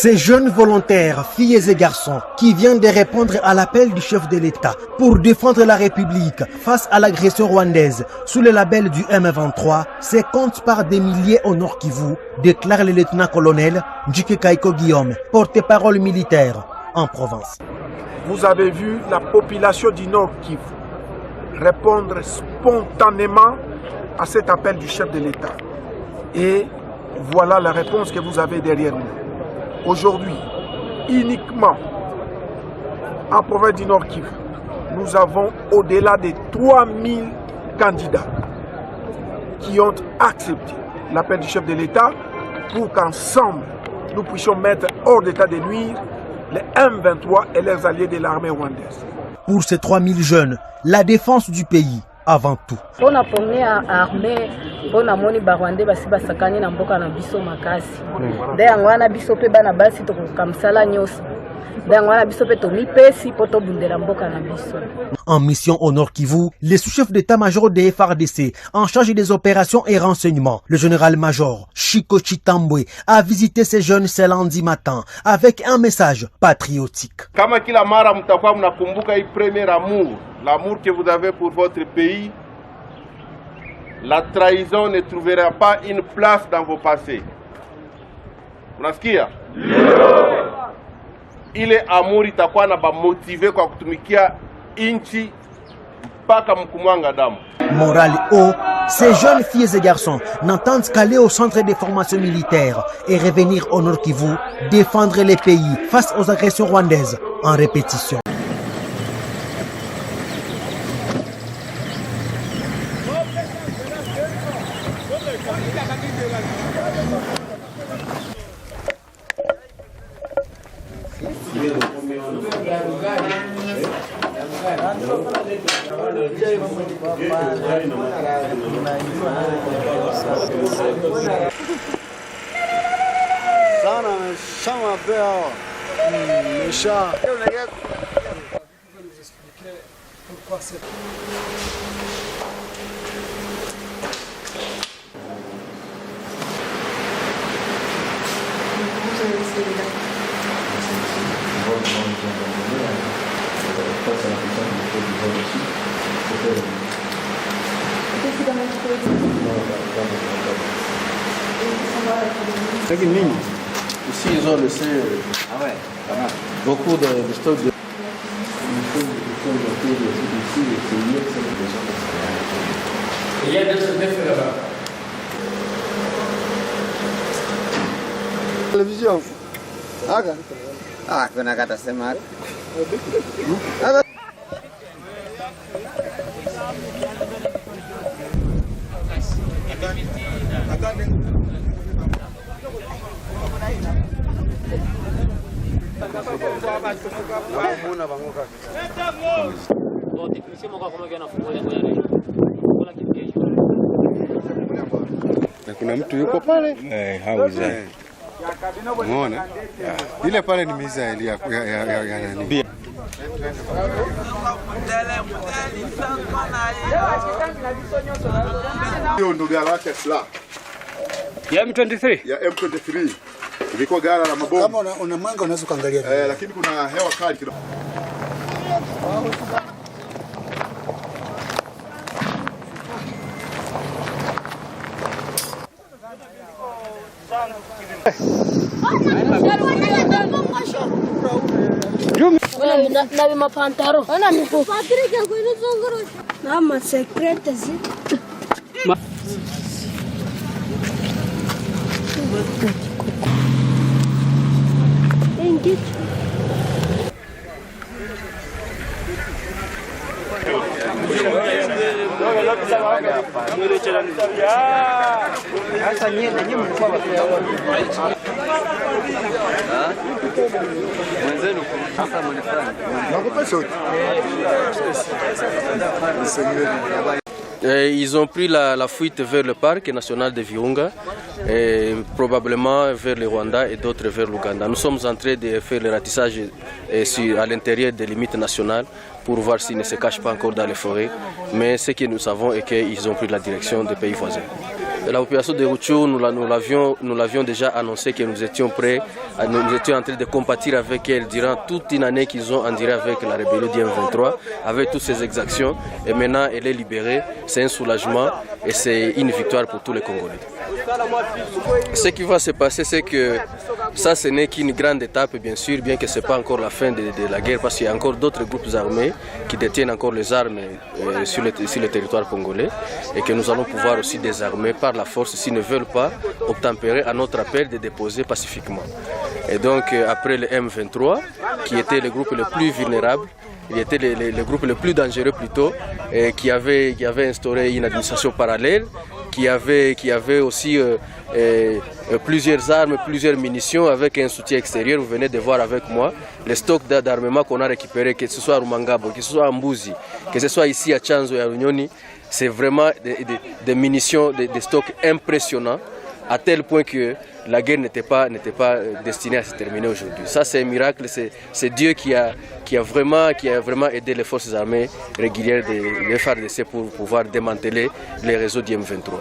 Ces jeunes volontaires, filles et garçons, qui viennent de répondre à l'appel du chef de l'État pour défendre la République face à l'agression rwandaise sous le label du M23, se comptent par des milliers au Nord Kivu, déclare le lieutenant-colonel Njike Kaiko Guillaume, porte-parole militaire en province. Vous avez vu la population du Nord Kivu répondre spontanément à cet appel du chef de l'État. Et voilà la réponse que vous avez derrière nous. Aujourd'hui, uniquement en province du Nord Kivu, nous avons au-delà de 3000 candidats qui ont accepté l'appel du chef de l'État pour qu'ensemble, nous puissions mettre hors d'état de nuire les M23 et leurs alliés de l'armée rwandaise. Pour ces 3000 jeunes, la défense du pays avant tout. On a formé armée, on a moni barwande basi basakani na mboka na biso makasi. Nde ngwana biso pe bana basi to kamsala nyoso. Nde ngwana biso pe to mipesi poto bundela mboka na biso. En mission au Nord Kivu, le sous-chef d'état-major des FARDC en charge des opérations et renseignements, le général-major Chiko Chitambwe, a visité ces jeunes ce lundi matin avec un message patriotique. Kama kila mara mtakuwa mnakumbuka hii premier amour, l'amour que vous avez pour votre pays, la trahison ne trouvera pas une place dans vos passés. Unasikia? Ile amour itakuwa na bamotive kwa kutumikia inchi mpaka mkumwanga damu. Morale haut, ces jeunes filles et garçons n'entendent qu'aller au centre de formation militaire et revenir au Nord Kivu, défendre les pays face aux agressions rwandaises en répétition. Sana chama bel, méchant. Ici, ils ont laissé beaucoup de stocks de... Il y a 2 semaines là-bas. Télévision. Ah, kuna kata sema. Kuna mtu yuko pale? Hauza. Umeona? Ile pale ni mizaili ya nani? Hiyo ndo gala yake silaha. Ya M23? Ya M23. Ilikuwa gala la mabomu. Kama una mwanga unaweza kuangalia. Lakini kuna hewa kali kidogo. Na mapantaro. Ana mko. Patrick kwenu zongoro. Na ma secret zi. Engage. Ils ont pris la fuite vers le parc national de Virunga, et probablement vers le Rwanda et d'autres vers l'Ouganda. Nous sommes en train de faire le ratissage à l'intérieur des limites nationales pour voir s'ils ne se cachent pas encore dans les forêts. Mais ce que nous savons est qu'ils ont pris la direction des pays voisins. La population de Rutshuru, nous l'avions déjà annoncé que nous étions prêts, nous étions en train de compatir avec elle durant toute une année qu'ils ont enduré avec la rébellion du M23, avec toutes ces exactions. Et maintenant, elle est libérée. C'est un soulagement et c'est une victoire pour tous les Congolais. Ce qui va se passer, c'est que ça, ce n'est qu'une grande étape, bien sûr, bien que ce n'est pas encore la fin de la guerre, parce qu'il y a encore d'autres groupes armés qui détiennent encore les armes sur le territoire congolais et que nous allons pouvoir aussi désarmer par la force s'ils ne veulent pas obtempérer à notre appel de déposer pacifiquement. Et donc, après le M23, qui était le groupe le plus vulnérable, il était le groupe le plus dangereux plutôt, qui avait instauré une administration parallèle, qui avait aussi plusieurs armes, plusieurs munitions avec un soutien extérieur. Vous venez de voir avec moi les stocks d'armement qu'on a récupérés, que ce soit à Rumangabo, que ce soit à Mbuzi, que ce soit ici à Chanzo et à Runyoni. C'est vraiment des munitions, des stocks impressionnants, à tel point que la guerre n'était pas destinée à se terminer aujourd'hui. Ça, c'est un miracle, c'est Dieu qui a vraiment aidé les forces armées régulières de FARDC pour pouvoir démanteler les réseaux du M23.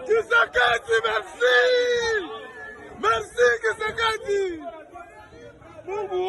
Tshisekedi, merci! Merci Tshisekedi! Mungu